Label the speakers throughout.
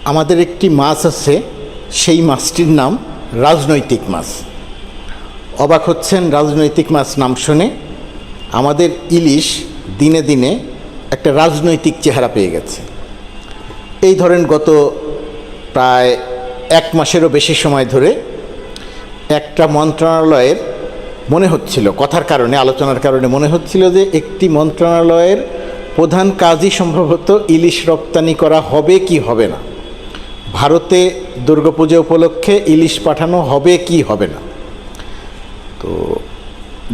Speaker 1: আমাদের একটি মাছ আছে, সেই মাছটির নাম রাজনৈতিক মাছ। অবাক হচ্ছেন রাজনৈতিক মাছ নাম শুনে? আমাদের ইলিশ দিনে দিনে একটা রাজনৈতিক চেহারা পেয়ে গেছে। এই ধরেন গত প্রায় 1 মাসেরও বেশি সময় ধরে একটা মন্ত্রণালয়ের মনে হচ্ছিল, কথার কারণে, আলোচনার কারণে মনে হচ্ছিল যে একটি মন্ত্রণালয়ের প্রধান কাজই সম্ভবত ইলিশ রপ্তানি করা হবে কি হবে না, ভারতে দুর্গাপূজা উপলক্ষে ইলিশ পাঠানো হবে কি হবে না। তো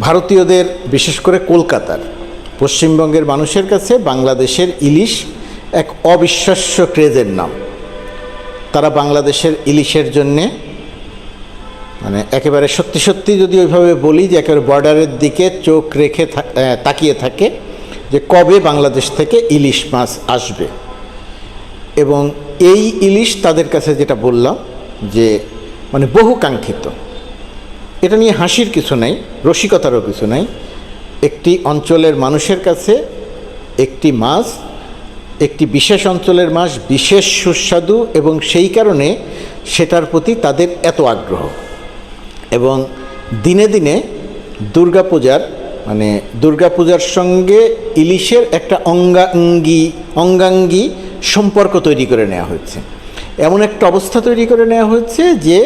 Speaker 1: ভারতীয়দের, বিশেষ করে কলকাতার, পশ্চিমবঙ্গের মানুষের কাছে বাংলাদেশের ইলিশ এক অবিশ্বাস্য ক্রেজের নাম। তারা বাংলাদেশের ইলিশের জন্যে মানে একেবারে সত্যি সত্যি যদি ওইভাবে বলি যে একেবারে বর্ডারের দিকে চোখ রেখে তাকিয়ে থাকে যে কবে বাংলাদেশ থেকে ইলিশ মাছ আসবে। এবং এই ইলিশ তাদের কাছে, যেটা বললাম, যে মানে বহু কাঙ্ক্ষিত। এটা নিয়ে হাসির কিছু নাই, রসিকতারও কিছু নাই। একটি অঞ্চলের মানুষের কাছে একটি মাছ, একটি বিশেষ অঞ্চলের মাছ বিশেষ সুস্বাদু, এবং সেই কারণে সেটার প্রতি তাদের এত আগ্রহ। এবং দিনে দিনে দুর্গাপূজার সঙ্গে ইলিশের একটা অঙ্গাঙ্গী সম্পর্ক তৈরি করে নেওয়া হয়েছে। এমন একটা অবস্থা তৈরি করে নেওয়া হয়েছে যে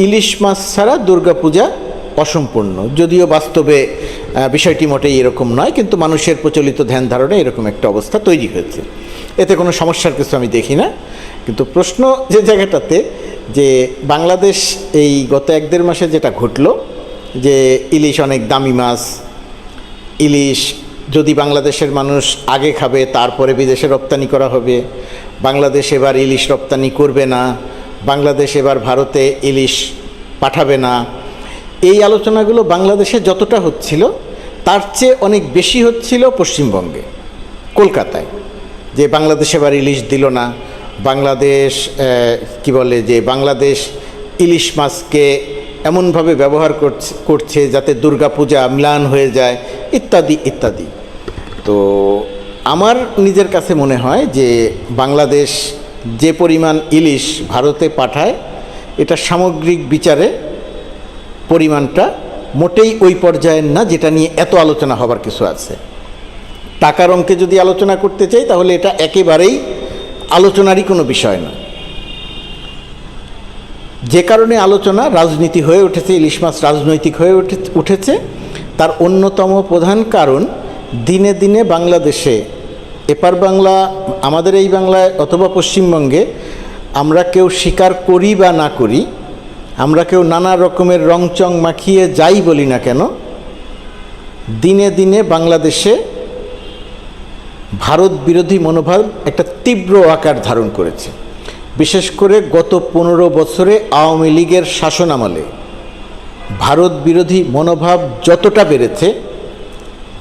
Speaker 1: ইলিশ মাছ ছাড়া দুর্গাপূজা অসম্পূর্ণ। যদিও বাস্তবে বিষয়টি মোটেই এরকম নয়, কিন্তু মানুষের প্রচলিত ধ্যান ধারণে এরকম একটা অবস্থা তৈরি হয়েছে। এতে কোনো সমস্যার কিছু আমি দেখি না। কিন্তু প্রশ্ন যে জায়গাটাতে, যে বাংলাদেশ এই গত 1-1.5 মাসে যেটা ঘটলো, যে ইলিশ অনেক দামি মাছ, ইলিশ যদি বাংলাদেশের মানুষ আগে খাবে তারপরে বিদেশে রপ্তানি করা হবে, বাংলাদেশ এবার ইলিশ রপ্তানি করবে না, বাংলাদেশ এবার ভারতে ইলিশ পাঠাবে না, এই আলোচনাগুলো বাংলাদেশে যতটা হচ্ছিল তার চেয়ে অনেক বেশি হচ্ছিল পশ্চিমবঙ্গে, কলকাতায়। যে বাংলাদেশ এবার ইলিশ দিল না, বাংলাদেশ যে বাংলাদেশ ইলিশ মাছকে এমনভাবে ব্যবহার করছে যাতে দুর্গাপূজা ম্লান হয়ে যায়, ইত্যাদি ইত্যাদি। তো আমার নিজের কাছে মনে হয় যে বাংলাদেশ যে পরিমাণ ইলিশ ভারতে পাঠায়, এটা সামগ্রিক বিচারে পরিমাণটা মোটেই ওই পর্যায়ের না যেটা নিয়ে এত আলোচনা হবার কিছু আছে। টাকার অঙ্কে যদি আলোচনা করতে চাই তাহলে এটা একেবারেই আলোচনারই কোনো বিষয় না। যে কারণে আলোচনা রাজনীতি হয়ে উঠেছে, ইলিশ মাছ রাজনৈতিক হয়ে উঠেছে, তার অন্যতম প্রধান কারণ দিনে দিনে বাংলাদেশে, এপার বাংলা, আমাদের এই বাংলায় অথবা পশ্চিমবঙ্গে, আমরা কেউ স্বীকার করি বা না করি, আমরা কেউ নানা রকমের রংচং মাখিয়ে যাই বলি না কেন, দিনে দিনে বাংলাদেশে ভারত বিরোধী মনোভাব একটা তীব্র আকার ধারণ করেছে। বিশেষ করে গত 15 বছরে আওয়ামী লীগের শাসনামলে ভারত বিরোধী মনোভাব যতটা বেড়েছে,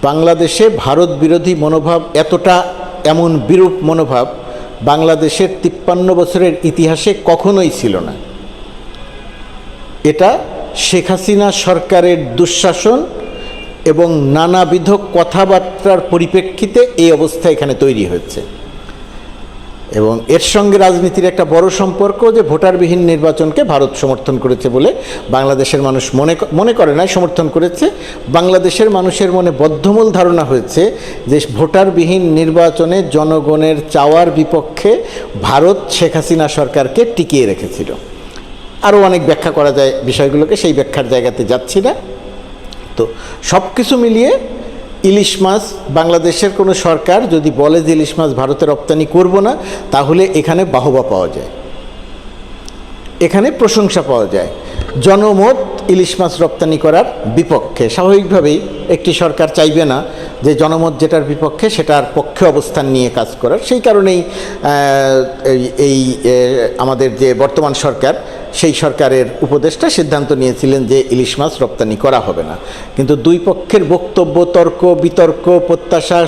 Speaker 1: বাংলাদেশে ভারত বিরোধী মনোভাব এমন বিরূপ মনোভাব বাংলাদেশের 53 বছরের ইতিহাসে কখনোই ছিল না। এটা শেখ হাসিনা সরকারের দুঃশাসন এবং নানাবিধ কথাবার্তার পরিপ্রেক্ষিতে এই অবস্থা এখানে তৈরি হয়েছে। এবং এর সঙ্গে রাজনীতির একটা বড় সম্পর্ক, যে ভোটারবিহীন নির্বাচনকে ভারত সমর্থন করেছে বলে বাংলাদেশের মানুষ মনে করে না, সমর্থন করেছে। বাংলাদেশের মানুষের মনে বদ্ধমূল ধারণা হয়েছে যে ভোটারবিহীন নির্বাচনে জনগণের চাওয়ার বিপক্ষে ভারত শেখ হাসিনা সরকারকে টিকিয়ে রেখেছিল। আরও অনেক ব্যাখ্যা করা যায় বিষয়গুলোকে, সেই ব্যাখ্যার জায়গাতে যাচ্ছি না। তো সব কিছু মিলিয়ে ইলিশ মাছ, বাংলাদেশের কোনো সরকার যদি বলে যে ইলিশ মাছ ভারতে রপ্তানি করব না, তাহলে এখানে বাহবা পাওয়া যায়, এখানে প্রশংসা পাওয়া যায়। জনমত ইলিশ মাছ রপ্তানি করার বিপক্ষে। স্বাভাবিকভাবেই একটি সরকার চাইবে না যে জনমত যেটার বিপক্ষে সেটার পক্ষে অবস্থান নিয়ে কাজ করার। সেই কারণেই আমাদের যে বর্তমান সরকার, সেই সরকারের উপদেষ্টা সিদ্ধান্ত নিয়েছিলেন যে ইলিশ মাছ রপ্তানি করা হবে না। কিন্তু দুই পক্ষের বক্তব্য, তর্ক বিতর্ক, প্রত্যাশা,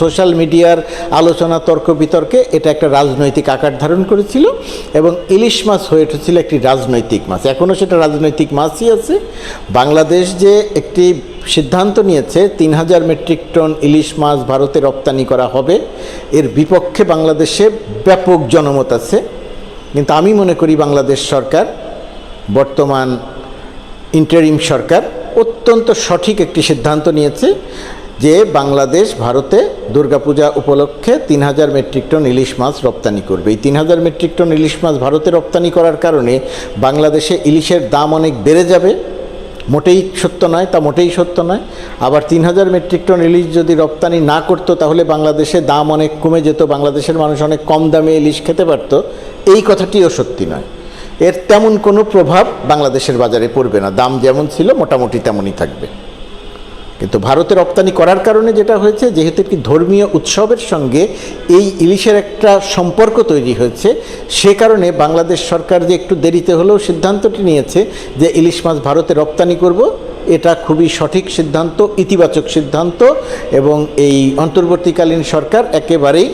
Speaker 1: সোশ্যাল মিডিয়ার আলোচনা, তর্ক বিতর্কে এটা একটা রাজনৈতিক আকার ধারণ করেছিল এবং ইলিশ মাছ হয়ে উঠেছিল একটি রাজনৈতিক মাছ। এখনও সেটা রাজনৈতিক মাছই আছে। বাংলাদেশ যে একটি সিদ্ধান্ত নিয়েছে 3000 মেট্রিক টন ইলিশ মাছ ভারতে রপ্তানি করা হবে, এর বিপক্ষে বাংলাদেশে ব্যাপক জনমত আছে। কিন্তু আমি মনে করি বাংলাদেশ সরকার, বর্তমান ইন্টারিম সরকার অত্যন্ত সঠিক একটি সিদ্ধান্ত নিয়েছে যে বাংলাদেশ ভারতে দুর্গাপূজা উপলক্ষে 3000 মেট্রিক টন ইলিশ মাছ রপ্তানি করবে। এই 3000 মেট্রিক টন ইলিশ মাছ ভারতে রপ্তানি করার কারণে বাংলাদেশে ইলিশের দাম অনেক বেড়ে যাবে, মোটেই সত্য নয়, তা মোটেই সত্য নয়। আবার 3000 মেট্রিক টন ইলিশ যদি রপ্তানি না করতো তাহলে বাংলাদেশে দাম অনেক কমে যেত, বাংলাদেশের মানুষ অনেক কম দামে ইলিশ খেতে পারত, এই কথাটিও সত্যি নয়। এর তেমন কোনো প্রভাব বাংলাদেশের বাজারে পড়বে না, দাম যেমন ছিল মোটামুটি তেমনই থাকবে। কিন্তু ভারতে রপ্তানি করার কারণে যেটা হয়েছে, যেহেতু একটি ধর্মীয় উৎসবের সঙ্গে এই ইলিশের একটা সম্পর্ক তৈরি হয়েছে, সে কারণে বাংলাদেশ সরকার যে একটু দেরিতে হলেও সিদ্ধান্তটি নিয়েছে যে ইলিশ মাছ ভারতে রপ্তানি করব, এটা খুবই সঠিক সিদ্ধান্ত, ইতিবাচক সিদ্ধান্ত। এবং এই অন্তর্বর্তীকালীন সরকার একেবারেই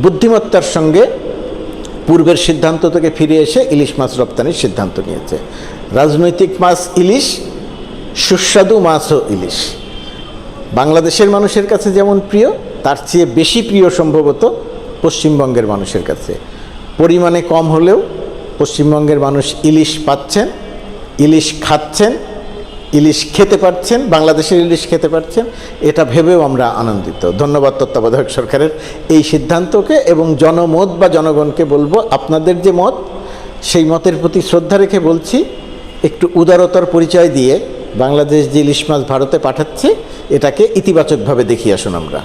Speaker 1: বুদ্ধিমত্তার সঙ্গে পূর্বের সিদ্ধান্ত থেকে ফিরে এসে ইলিশ মাছ রপ্তানির সিদ্ধান্ত নিয়েছে। রাজনৈতিক মাছ ইলিশ, সুস্বাদু মাছও ইলিশ। বাংলাদেশের মানুষের কাছে যেমন প্রিয়, তার চেয়ে বেশি প্রিয় সম্ভবত পশ্চিমবঙ্গের মানুষের কাছে। পরিমাণে কম হলেও পশ্চিমবঙ্গের মানুষ ইলিশ পাচ্ছেন, ইলিশ খাচ্ছেন, ইলিশ খেতে পারছেন, বাংলাদেশের ইলিশ খেতে পারছেন, এটা ভেবেও আমরা আনন্দিত। ধন্যবাদ তত্ত্বাবধায়ক সরকারের এই সিদ্ধান্তকে। এবং জনমত বা জনগণকে বলবো, আপনাদের যে মত, সেই মতের প্রতি শ্রদ্ধা রেখে বলছি, একটু উদারতার পরিচয় দিয়ে বাংলাদেশ যে ইলিশ মাছ ভারতে পাঠাচ্ছে এটাকে ইতিবাচকভাবে দেখিয়ে আসুন আমরা।